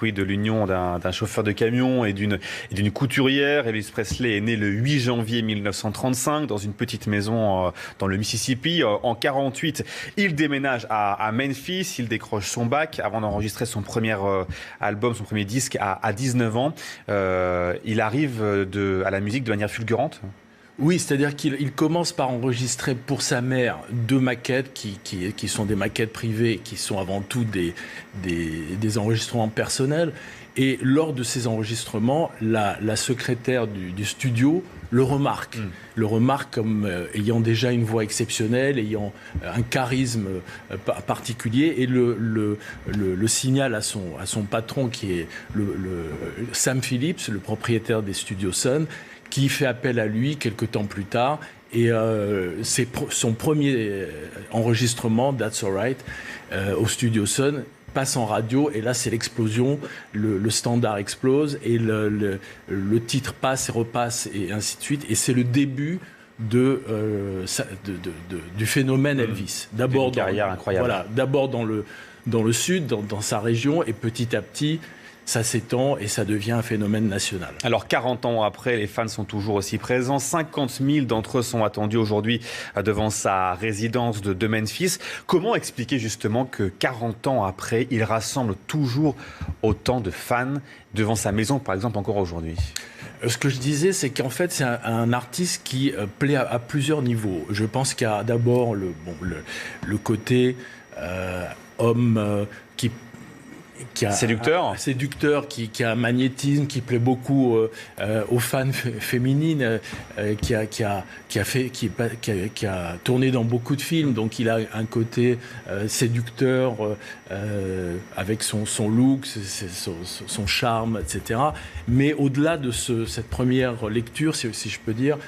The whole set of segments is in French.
Oui, de l'union d'un chauffeur de camion et d'une couturière. Elvis Presley est né le 8 janvier 1935 dans une petite maison dans le Mississippi. En 48, il déménage à Memphis, il décroche son bac avant d'enregistrer son premier album, son premier disque à 19 ans. Il arrive à la musique de manière fulgurante. Oui, c'est-à-dire qu'il commence par enregistrer pour sa mère 2 maquettes qui sont des maquettes privées, qui sont avant tout des enregistrements personnels. Et lors de ces enregistrements, la secrétaire du studio le remarque. Le remarque comme ayant déjà une voix exceptionnelle, ayant un charisme particulier, et le signale à son patron, qui est Sam Phillips, le propriétaire des studios Sun, qui fait appel à lui quelques temps plus tard. Et c'est son premier enregistrement, That's Alright, au Studio Sun, passe en radio, et là c'est l'explosion, le standard explose, et le titre passe et repasse, et ainsi de suite. Et c'est le début du phénomène Elvis. D'abord, une carrière incroyable. Voilà, d'abord dans le sud, dans sa région, et petit à petit, ça s'étend et ça devient un phénomène national. Alors 40 ans après, les fans sont toujours aussi présents. 50 000 d'entre eux sont attendus aujourd'hui devant sa résidence de Memphis. Comment expliquer justement que 40 ans après, il rassemble toujours autant de fans devant sa maison, par exemple, encore aujourd'hui? Ce que je disais, c'est qu'en fait, c'est un artiste qui plaît à plusieurs niveaux. Je pense qu'il y a d'abord le côté homme séducteur, qui a un magnétisme, qui plaît beaucoup aux fans féminines, qui a tourné dans beaucoup de films, donc il a un côté séducteur avec son look, son charme, etc. Mais au-delà de cette première lecture, si je peux dire,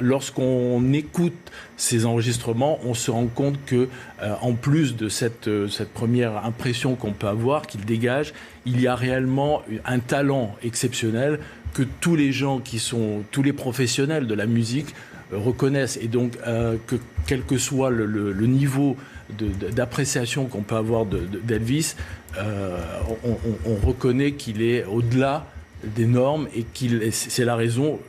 lorsqu'on écoute ces enregistrements, on se rend compte que, en plus de cette première impression qu'on peut avoir, qu'il dégage, il y a réellement un talent exceptionnel que tous les gens tous les professionnels de la musique reconnaissent. Et donc, quel que soit le niveau d'appréciation qu'on peut avoir d'Elvis, on reconnaît qu'il est au-delà des normes, et c'est la raison.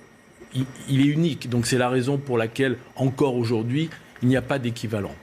Il est unique, donc c'est la raison pour laquelle, encore aujourd'hui, il n'y a pas d'équivalent.